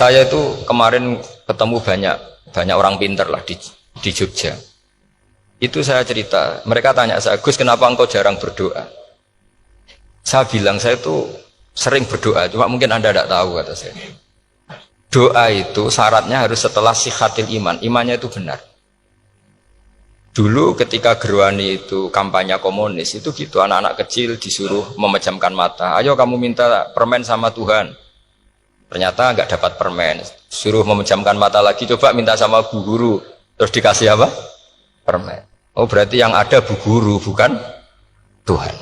Saya itu kemarin ketemu banyak orang pinter lah di Jogja. Itu saya cerita, mereka tanya saya, Gus kenapa engkau jarang berdoa? Saya bilang saya itu sering berdoa, cuma mungkin Anda tidak tahu kata saya. Doa itu syaratnya harus setelah sihatil iman, imannya itu benar. Dulu ketika Gerwani itu kampanye komunis itu gitu, anak-anak kecil disuruh memejamkan mata. Ayo kamu minta permen sama Tuhan. Ternyata nggak dapat permen. Suruh memejamkan mata lagi, coba minta sama bu guru. Terus dikasih apa? Permen. Oh berarti yang ada bu guru bukan Tuhan.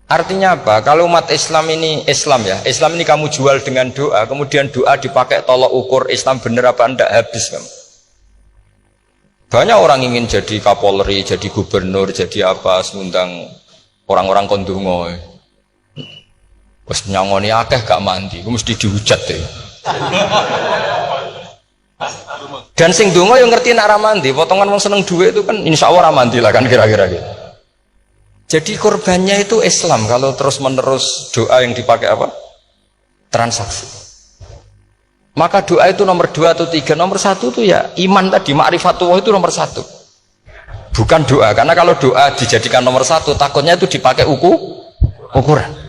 Artinya apa? Kalau umat Islam ini Islam ya, Islam ini kamu jual dengan doa, kemudian doa dipakai tolok ukur Islam bener apa enggak, habis kamu. Banyak orang ingin jadi Kapolri, jadi gubernur, jadi apa, ngundang orang-orang kondungo. Wes nyangoni akeh gak mandi, mesti dihujat deh. Dan sing donga yang ngerti nak ra mandi, potongan wong seneng duit itu kan insya Allah ra mandi lah kan kira-kira gitu. Jadi korbannya itu Islam kalau terus-menerus doa yang dipakai apa? Transaksi. Maka doa itu nomor 2 atau 3, nomor 1 itu ya iman tadi, ma'rifatullah itu nomor 1. Bukan doa, karena kalau doa dijadikan nomor 1, takutnya itu dipakai ukuran.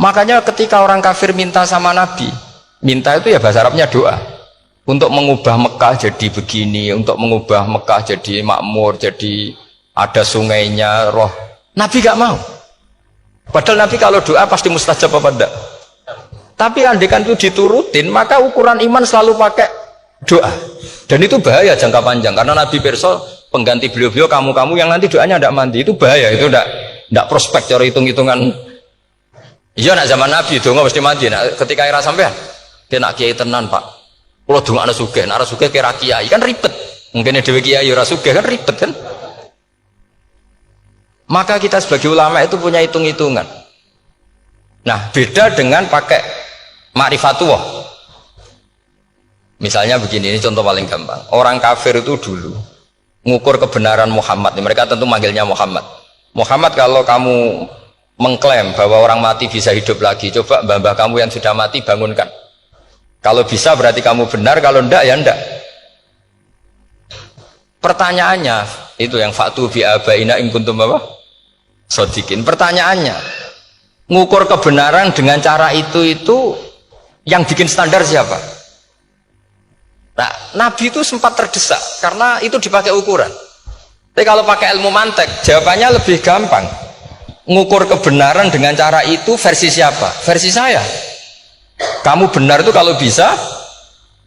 Makanya ketika orang kafir minta sama Nabi, minta itu ya bahasa Arabnya doa. Untuk mengubah Mekah jadi begini, untuk mengubah Mekah jadi makmur, jadi ada sungainya, roh. Nabi gak mau. Padahal Nabi kalau doa pasti mustajab apa enggak? Tapi andekan itu diturutin, maka ukuran iman selalu pakai doa. Dan itu bahaya jangka panjang, karena Nabi perso pengganti beliau-beliau kamu-kamu yang nanti doanya tidak mandi, itu bahaya, itu tidak prospek cara hitung-hitungan. Iya nak zaman Nabi donga mesti mandi. Nah, ketika era sampean, dia nak kiai tenan pak. Kalau donga ana sugih, nak sugih kira kiai kan ribet. Mungkin dhewe kiai ora sugih kan ribet kan. Maka kita sebagai ulama itu punya hitung-hitungan. Nah, beda dengan pakai ma'rifatullah. Misalnya begini, ini contoh paling gampang. Orang kafir itu dulu mengukur kebenaran Muhammad. Mereka tentu manggilnya Muhammad. Muhammad, kalau kamu mengklaim bahwa orang mati bisa hidup lagi, coba mbah-mbah kamu yang sudah mati bangunkan. Kalau bisa berarti kamu benar, kalau enggak ya enggak. Pertanyaannya itu yang fa'tu bi abaina in kuntum apa? Shodiqin. Pertanyaannya, ngukur kebenaran dengan cara itu yang bikin standar siapa? Nah, Nabi itu sempat terdesak karena itu dipakai ukuran. Tapi kalau pakai ilmu mantek, jawabannya lebih gampang. Ngukur kebenaran dengan cara itu versi siapa? Versi saya. Kamu benar itu kalau bisa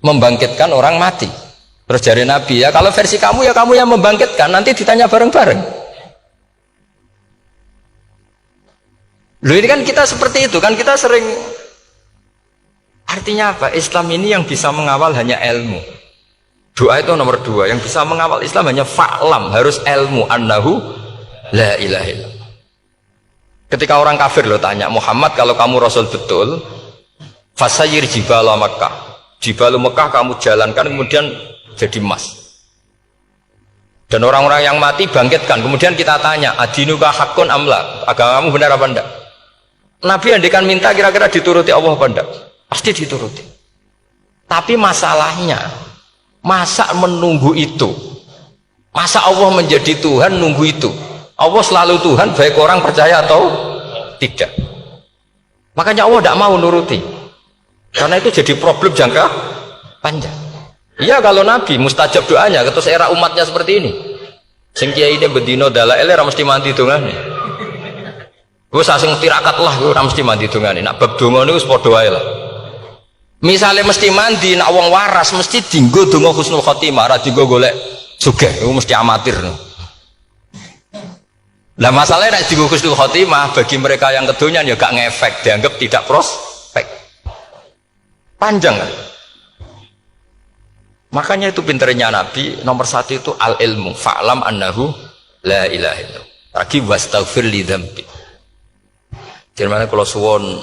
membangkitkan orang mati. Terus jari Nabi, ya kalau versi kamu ya kamu yang membangkitkan, nanti ditanya bareng-bareng. Loh ini kan kita seperti itu kan, kita sering. Artinya apa? Islam ini yang bisa mengawal hanya ilmu. Doa itu nomor 2, yang bisa mengawal Islam hanya fa'lam, harus ilmu annahu la ilaha illallah. Ketika orang kafir lo tanya, Muhammad kalau kamu Rasul betul, fasayir jibala Makkah, jibalu Mekah kamu jalankan kemudian jadi emas. Dan orang-orang yang mati bangkitkan, kemudian kita tanya, adinuka hakun amla, agamamu benar apa enggak? Nabi andikan minta kira-kira dituruti Allah apa enggak? Pasti dituruti. Tapi masalahnya, masa menunggu itu? Masa Allah menjadi Tuhan nunggu itu? Allah selalu Tuhan baik orang percaya atau tidak. Makanya Allah tidak mau nuruti, karena itu jadi problem jangka panjang. Iya kalau Nabi mustajab doanya, terus era umatnya seperti ini, sing kiai ini bedino dalail ora mesti mandi dongane. Wis asing tirakat lah ora mesti mandi dongane. Nak bab donga niku wis padha wae lah. Misalnya mesti mandi, nak wong waras mesti dinggo donga husnul khotimah, ora dinggo golek sugih, itu mesti amatir. Nah masalahnya nak dinggo husnul khotimah bagi mereka yang kedonyan ya gak ngefek, dianggap tidak prospek. Panjang kan? Makanya itu pinternya Nabi, nomor 1 itu al-ilmu, fa'lam annahu la ilaha illallah. Lagi wastaghfir li dzambi. Jadi kalau suwon,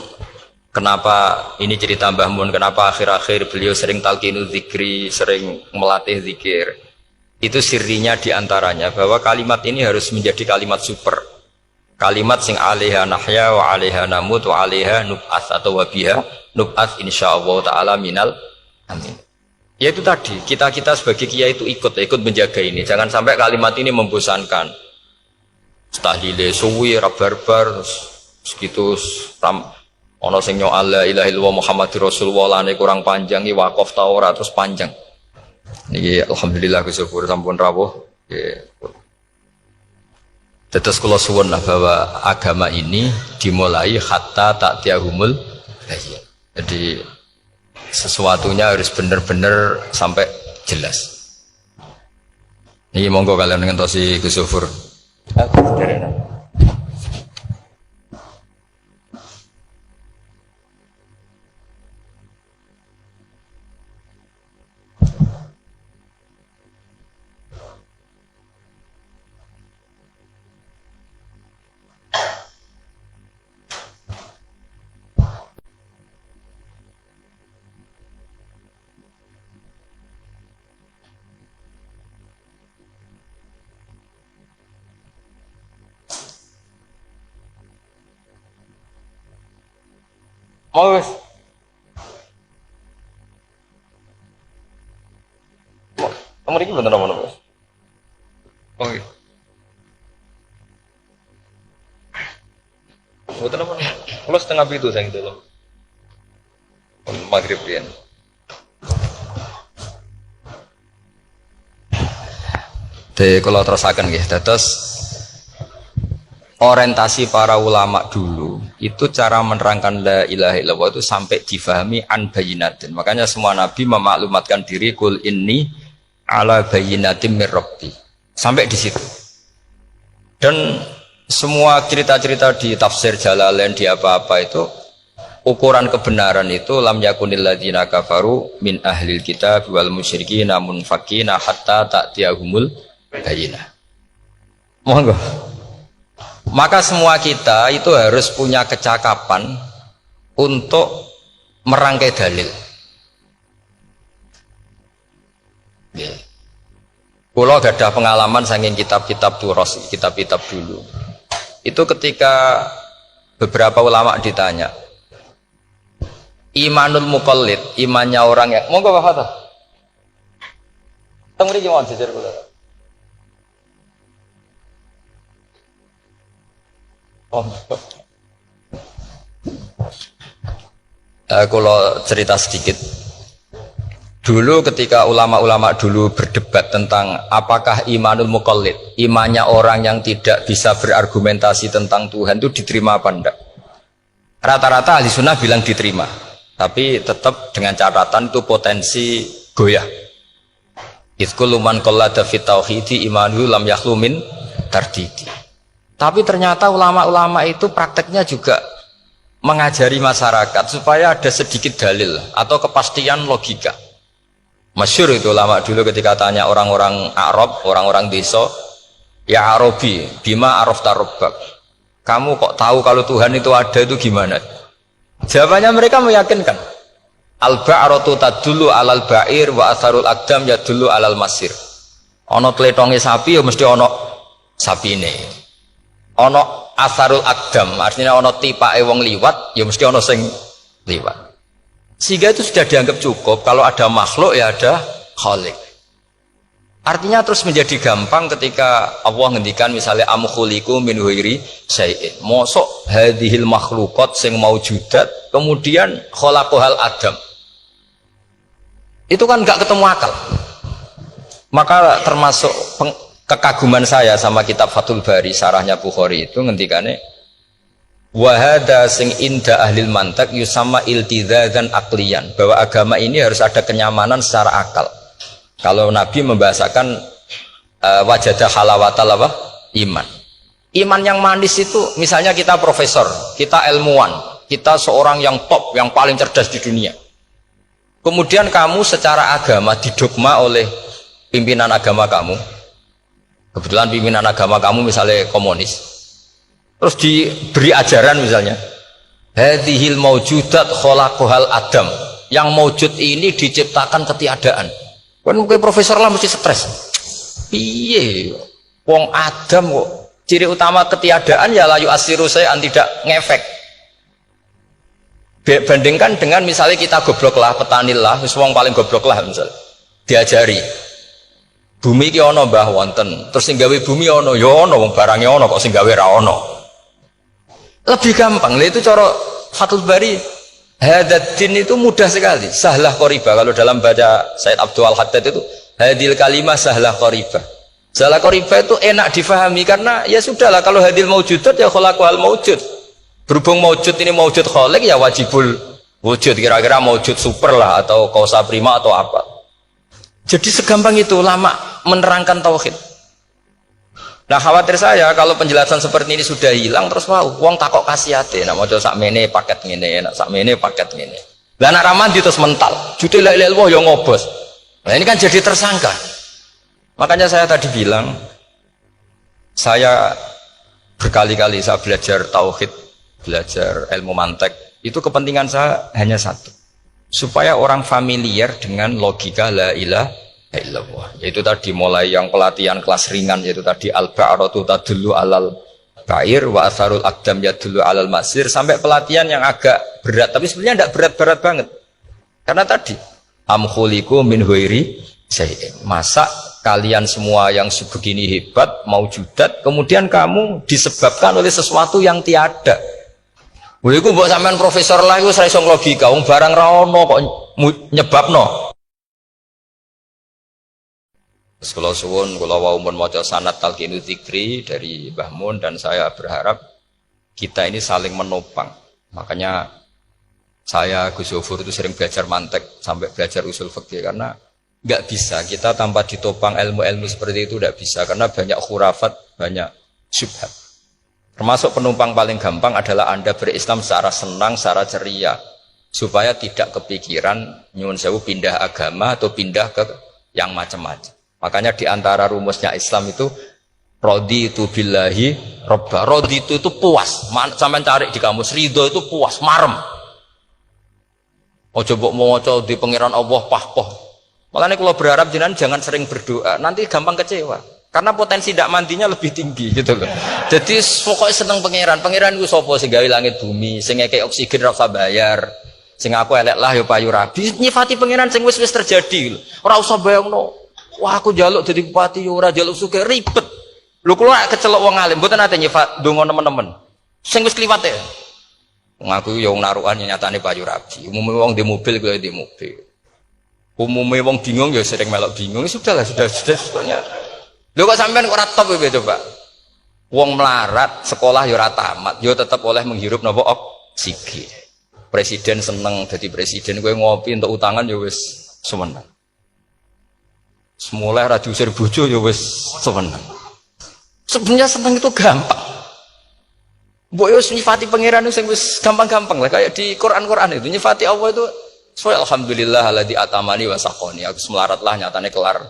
kenapa ini cerita Mbah Mun, kenapa akhir-akhir beliau sering talqinu zikri, sering melatih zikir. Itu sirinya diantaranya bahwa kalimat ini harus menjadi kalimat super. Kalimat sing alaiha nahya wa alaiha namut wa alaiha nub'ats atau wa biha nub'ats insyaallah taala minal amin. Ya itu tadi, kita sebagai kiai itu ikut menjaga ini. Jangan sampai kalimat ini membosankan. Tahlile suwi rabar-bar segitu ana sing nyoal la ilaha illallah Muhammadur Rasulullah lane kurang panjang iki wakaf ta ora terus panjang. Niki alhamdulillah Gusti sampun rawuh. Nggih. Tetes kula suwun lah bahwa agama ini dimulai hatta ta'tiyahumul bayyinah. Jadi sesuatunya harus benar-benar sampai jelas. Ini monggo kalian ngentosi Gus Sufur. Mau wis. Nomor iki bener nomor wis. Oke. Betul nomor. Kalau setengah itu saya gitu loh. Maghrib ya. Kalau terusakan gitu, terus orientasi para ulama dulu itu cara menerangkan la ilaha illallah itu sampai difahami an bayinatin. Makanya semua nabi memaklumatkan diri kul inni ala bayinatin mir rabbi. Sampai di situ. Dan semua cerita-cerita di tafsir Jalalain di apa-apa itu ukuran kebenaran itu lam yakunil ladzina kafaru min ahlil kitab wal musyrikin namun fakina hatta ta'tiyahumul bayinah. Monggo. Maka semua kita itu harus punya kecakapan untuk merangkai dalil. Yeah. Kalau gak ada pengalaman saking kitab-kitab turos, kitab-kitab dulu. Itu ketika beberapa ulama ditanya, imanul muqallid, imannya orang yang monggo Pak Fatah. Teng mriki mawon jejer kula. Oh. Kalau cerita sedikit. Dulu ketika ulama-ulama dulu berdebat tentang apakah imanul muqallid, imannya orang yang tidak bisa berargumentasi tentang Tuhan itu diterima apa enggak? Rata-rata ahli sunnah bilang diterima, tapi tetap dengan catatan itu potensi goyah. Idzkullu man qallada fit tauhidi imanuhu lam yakhlu min tardidi. Tapi ternyata ulama-ulama itu prakteknya juga mengajari masyarakat supaya ada sedikit dalil atau kepastian logika. Masyhur itu ulama dulu ketika tanya orang-orang Arab, orang-orang desa, ya Arabi, bima arafta rabbak. Kamu kok tahu kalau Tuhan itu ada itu gimana? Jawabannya mereka meyakinkan. Al-ba'ratu tadullu alal ba'ir wa atharul aqdam yadullu alal masir. Ono kletonge sapi ya mesti ono sapine. Ono atharul aqdam, artinya ono tipake wong liwat ya mesti ono sing liwat. Sehingga itu sudah dianggap cukup kalau ada makhluk ya ada khalik. Artinya terus menjadi gampang ketika Allah ngendikan misalnya am khuliqu min ghairi syai'in. Mosok hadhil makhluqat sing maujudat kemudian khalaqahal adam. Itu kan enggak ketemu akal. Maka termasuk kekaguman saya sama kitab Fathul Bari sarahnya Bukhari itu ngendikane wahada sing inda ahlil mantak yusama iltidzadan aqliyan, bahwa agama ini harus ada kenyamanan secara akal. Kalau Nabi membahasakan wajadah halawatal apa? Iman. Iman yang manis itu misalnya kita profesor, kita ilmuwan, kita seorang yang top, yang paling cerdas di dunia. Kemudian kamu secara agama didogma oleh pimpinan agama kamu. Kebetulan pimpinan agama kamu misalnya komunis. Terus diberi ajaran misalnya hadhil maujudat khalaqahal adam, yang maujud ini diciptakan ketiadaan. Kan mungkin profesor lah mesti stres. Piye wong Adam kok Ciri utama ketiadaan ya layu asiru saya tidak ngefek. Bandingkan dengan misalnya kita goblok lah, petani lah, wong paling goblok lah misalnya. Diajari. Bumi ki ana mbah wonten, terus sing gawe bumi ana ya ana wong barange ana kok sing gawe ra ana. Lebih gampang. Lah itu cara Fathul Bari. Hadaddin itu mudah sekali. Sahlah qoriba. Kalau dalam baca Said Abdul Al-Haddad itu hadil kalimah sahlah qoriba. Sahlah qoriba itu enak difahami karena ya sudahlah kalau hadil maujudat ya khalaqal maujud. Berhubung maujud ini maujud khaliq ya wajibul wujud, kira-kira maujud super lah atau kausa prima atau apa. Jadi segampang itu lama menerangkan tauhid. Nah khawatir saya kalau penjelasan seperti ini sudah hilang terus wow, wong takok kasihate, nak maca sakmene paket ngene, nak sakmene paket ngene. Lah nak ramandi terus mental, jute la ilaha illallah ya ngobos. Nah ini kan jadi tersangka. Makanya saya tadi bilang, saya berkali-kali saya belajar tauhid, belajar ilmu mantek, itu kepentingan saya hanya satu, supaya orang familiar dengan logika la ilaha illallah. Yaitu tadi mulai yang pelatihan kelas ringan, yaitu tadi al-ba'ratu tadullu alal ba'ir wa asarul aqdam yadullu alal masir, sampai pelatihan yang agak berat, tapi sebenarnya tidak berat-berat banget. Karena tadi am khuliqu min ghairi syai'in. Masa kalian semua yang sebegini hebat maujudat kemudian kamu disebabkan oleh sesuatu yang tiada. Wah iku mbok sampean profesor lah iku ora iso logika, wong barang ra ono kok nyebabno. Sekolah suwun, kula wau mun maca sanad talqinu dzikri dari Mbah Mun, dan saya berharap kita ini saling menopang. Makanya saya Gus Zofur itu sering belajar mantek sampai belajar usul fikih karena nggak bisa kita tanpa ditopang ilmu-ilmu seperti itu, tidak bisa karena banyak khurafat, banyak syubhat. Termasuk penumpang paling gampang adalah Anda berislam secara senang, secara ceria, supaya tidak kepikiran nyuwun sewu pindah agama atau pindah ke yang macam-macam. Makanya diantara rumusnya Islam itu raditu billahi robba. Raditu itu puas. Sampai cari di kamus, ridho itu puas, marem. Ojo mbok maca di pangeran Allah pah-poh. Makanya kalau berharap jenengan jangan sering berdoa, nanti gampang kecewa. Karena potensi tidak mandinya lebih tinggi gitu loh. Jadi pokoknya seneng pangeran. Pangeran itu sapa sing gawe langit bumi, sing ngekek oksigen ora usah bayar. Sing aku elek lah ya payu rabi. Nyifati pangeran sing wis terjadi. Ora usah bayangno. Wah aku jaluk jadi bupati ya ora jaluk sugih ribet. Lho kula kecelok wong alim mboten nate nyifat donga nemen-nemen. Sing wis kliwat ya. Wong aku ya wong narukan nyatane payu rabi. Umume wong di mobil kaya di mobil. Umume wong bingung ya sering melok bingung. Sudah sebetulnya. Lho kok sampean ora top ya coba. Wong melarat sekolah ya ora tamat, ya tetep oleh menghirup napa oksigen. Presiden seneng dadi presiden, kowe ngopi untuk utangan ya wis semeneng. Semulai ra diusir bojo ya wis semeneng. Sebenarnya seneng itu gampang. Mbok yo nyifati pangeran sing wis gampang-gampang lah kayak di Quran itu nyifati Allah itu alhamdulillah alladzi atamani wa saqoni. Aku melarat lah nyatane kelar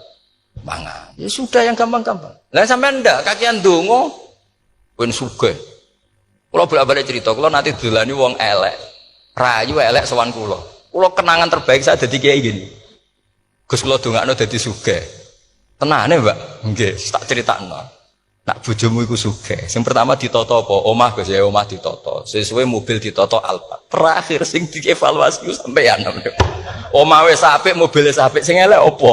mangan. Ya sudah yang gampang-gampang. Lah sampean ndak kakean donga ben sugih. Kula bolak-balik cerita, kula nanti dolani wong elek. Rayu elek sowan kula. Kula kenangan terbaik saya dadi kiai gini. Gus kula dongakno dadi sugih. Tenane, Mbak? Nggih, tak critakno. Nak bojomu iku sugih. Sing pertama ditata apa? Omah Gus ya, omah ditata. Sesuai mobil ditata Alphard. Terakhir sing dievaluasi ku sampeyan. Omah wis apik, mobil wis apik, sing elek apa?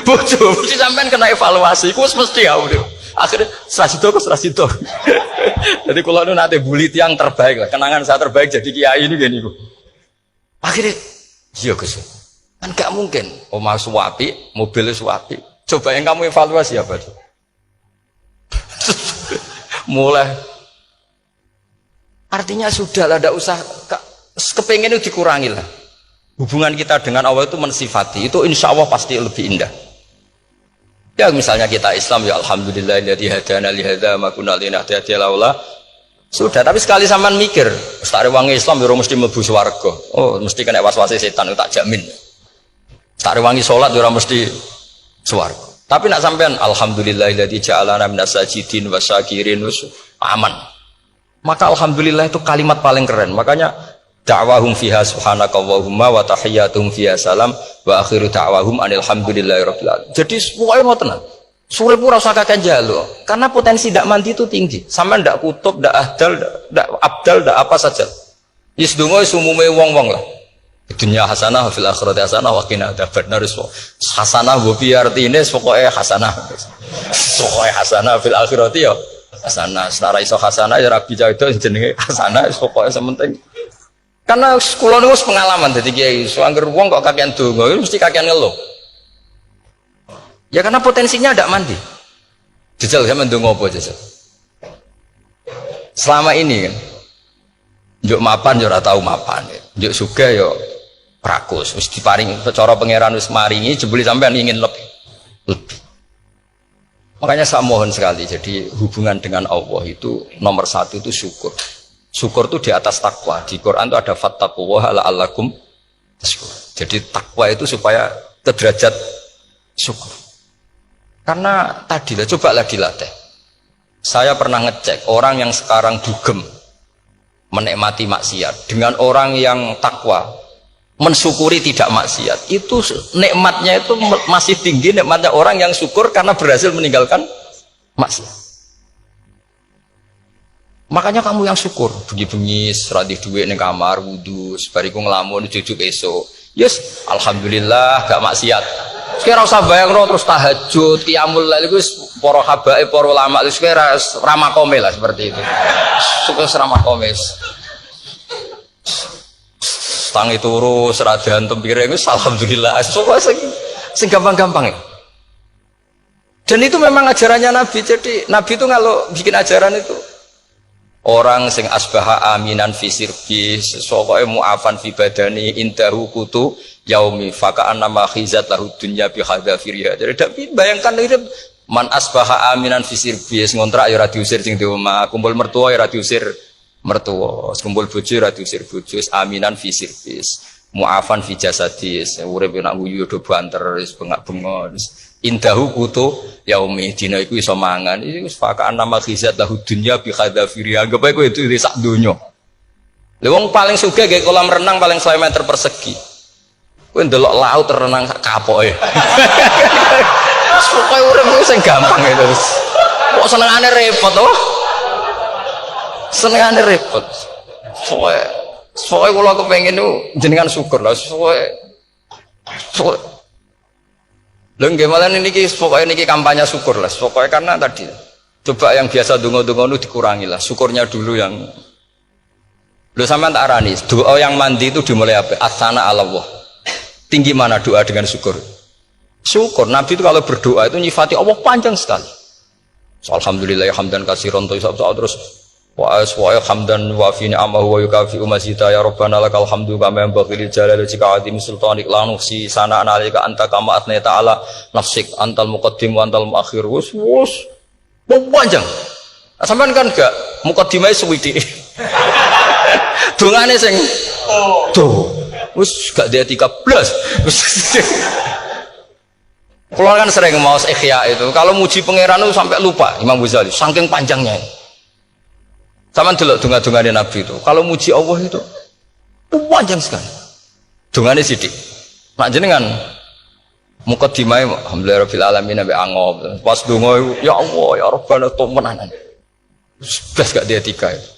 Bojo, mesti sampean kena evaluasi. Ku mesti ya. Akhirnya serasido. Jadi kula nu nate bully tiang terbaik lah. Kenangan saya terbaik jadi kiai ini gini ku. Akhirnya iya Gus. Kan gak mungkin omah suwapi, mobil suwapi. Coba yang kamu evaluasi apa tuh? Mulai artinya sudah lah, tidak usah kepengen itu dikurangi lah. Hubungan kita dengan Allah itu mensifati itu insya Allah pasti lebih indah. Ya misalnya kita Islam ya alhamdulillah alladzi hadana li hadza ma kunna linahtadiya laula. Sudah, tapi sekali sampean mikir, tak rewangi Islam ya mesti mlebu swarga. Oh, mesti kena was-wase setan tak jamin. Tak rewangi salat ya mesti swarga. Tapi nak sampean alhamdulillahilladzi ja'alana minas sajidin wasyakirin aman. Maka alhamdulillah itu kalimat paling keren. Makanya da'wahum fiha subhanakallahumma wa tahiyyatuhum fiha salam wa akhiru da'wahum anil hamdulillahirabbil alamin. Jadi pokoknya ngoten. Surip ora usah kakek njaluk, karena potensi ndak mandi itu tinggi. Sampean ndak kutub, ndak ahdal, ndak abdal, ndak apa saja. Wis donga wis umume wong-wong lah. Dunya hasanah fil akhirati hasanah wa qina adzabannar. Hasanah mbok piye artine pokoke hasanah. Pokoke hasanah fil akhirati ya hasanah. Secara iso hasanah ya rabi itu jenenge hasanah pokoke sementing. Karena kula niku pengalaman dadi kiai, so angger wong kok kakean donga mesti kakean ngeluh. Ya karena potensinya tidak mandi. Jajal sama ndonga apa jajal? Selama ini kan, njuk mapan yo ora tau mapan, njuk sugih yo rakus, wis diparing cara pangeran wis maringi, jebule sampean ingin lebih. Makanya saya mohon sekali, jadi hubungan dengan Allah itu nomor satu itu syukur. Syukur itu di atas takwa. Di Quran itu ada fattaqullaha la'allakum tashkurun. Jadi takwa itu supaya ke derajat syukur. Karena tadi lah, cobalah dilatih. Saya pernah ngecek orang yang sekarang dugem menikmati maksiat dengan orang yang takwa mensyukuri tidak maksiat, itu nikmatnya itu masih tinggi nikmatnya orang yang syukur karena berhasil meninggalkan maksiat. Makanya kamu yang syukur, bengi-bengi radhi duit ning kamar wudu, sebariku ngelamun jujuk esok. Yes, alhamdulillah gak maksiat. Sekira usah bayangno terus tahajud, qiyamul lail iku para habaib, para ulama itu sekira ramakome lah seperti itu. Suka ramakome. Tangi turu seradahan tempire iku alhamdulillah. Suka sing gampang-gampang. Dan itu memang ajarannya Nabi. Jadi Nabi itu kalau bikin ajaran itu orang sing asbaha aminan fi sirbi sokoe mu'afan fi badani indahu kutu yaumi faka'an nama khizat lahu dunya bi hadzafiriha. Jadi tapi bayangkan itu man asbaha aminan fi sirbi ngontrak ya ora diusir sing di omah, kumpul mertua ya ora diusir mertua, kumpul bojo ora diusir bojo, aminan fi sirbi mu'afan fi jasadis, urip nak guyu do banter wis bengak-bengok indahu kutu yaumi dina iku iso mangan iki wis faka'an nama khizat lahu dunya bi hadzafiriha. Anggap ae kowe itu sak donya. Lha wong paling sugih gawe kolam renang paling 100 meter persegi. Kowe ndelok laut renang sak kapoke. Pokoke urip ku sing gampang itu. Kok senengane repot to? Senengane repot. Pokoke kula kepengin niku jenengan syukur lah. Pokoke lho nggih malah niki pokoke niki kampanye syukur lah. Pokoke karena tadi coba yang biasa donga-donga itu dikurangi lah. Syukurnya dulu yang lho sampean tak arani, doa yang mandi itu dimulai apa? Asana Allah. Tinggi mana doa dengan syukur? Syukur. Nabi itu kalau berdoa itu nyifati Allah panjang sekali. Alhamdulillah hamdan katsiran terus wa hamdan wa fi ni'amahu wa yukafi mazida ya rabbana lakal hamdu kama yanbaghi lil jalali wajhika azim sultanik la nuhsi sana'an 'alaika anta kama atna ta'ala nafsik antal muqaddim wa antal muakhir. Wus panjang. Sampean kan gak muqaddimah suwiti. Dongane sing wis gak dia 13. Kalau kan sering mau ikhya itu, kalau muji pangeran itu sampai lupa Imam Ghazali, saking panjangnya. Sama delok donga-dongane Nabi itu, kalau muji Allah itu panjang sekali. Dongane sithik. Nak jenengan muqaddimah alhamdulillahirabbil alamin nabi angob. Pas donga ya Allah ya Rabbana temenan. Wis gak dia 3.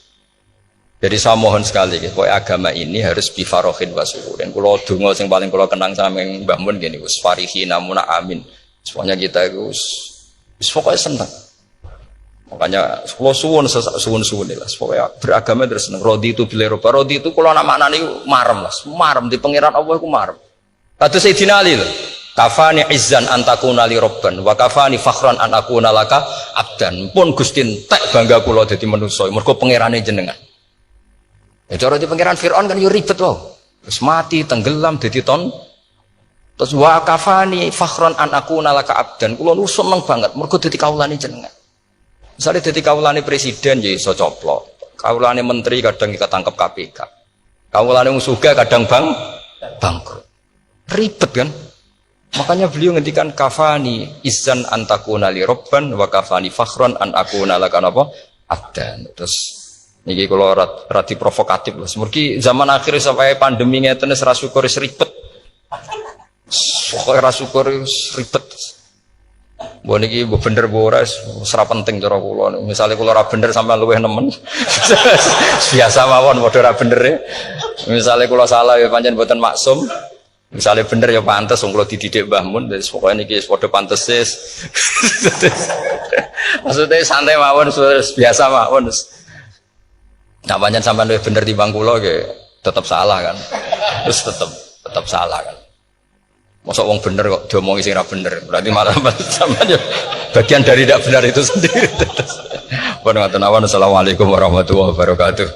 Jadi saya mohon sekali, pokoknya agama ini harus bifarohin wasuhurin. Kalau dungo yang paling kalau kenang sama yang Mbah Mun gini, farihi namuna amin. Semuanya kita itu, pokoknya senang. Makanya kalau suwun lah, pokoknya beragama terus senang. Rodi itu bila roba, rodi itu kalau nama anak itu marem lah, marem di pangeran Allah itu marem. Kata Sayyidina Ali lah, kafani izzan antakuna li robban, wa kafani fakhran anakuna laka abdan. Pun gustin tak bangga kulo jadi manusia, mergo pangerane jenengan. Ya cara di pangeran Fir'aun kan yo ribet wae. Terus mati, tenggelam dadi ton. Terus wa kafani fakhran an akuna laka abdan. Kula nu seneng banget mergo dadi kawulane jenengan. Misale dadi kawulane presiden ya iso coplok. Kawulane menteri kadang ketangkep KPK. Kawulane wong sugih kadang bangkrut. Ribet kan? Makanya beliau ngendikan kafani izzan antakuna li robban wa kafani fakhran an akuna laka apa? Abdan. Terus niki kalau rati provokatif lah. Semoga zaman akhir sampai pandemi ngeten wis ra syukur wis ribet. Pokoke ra syukur wis ribet. Mbok niki mbok bener mbok ora ora penting cara kula. Misale kula ora bener sampean luwih nemen. Biasa mawon padha ora bener e. Misale kula salah ya pancen mboten maksum. Misale bener ya pantes wong kula dididik Mbah Mun wis pokoke niki wis padha pantese. Maksudnya santai mawon biasa mawon. Nah pancen sampean luwih bener timbang kula nggih tetep salah kan. Terus tetep salah kan. Masa wong bener kok diomongi sing ora bener. Berarti malah sampean ya bagian dari tidak benar itu sendiri. Pun ngoten awan. Assalamualaikum warahmatullahi wabarakatuh.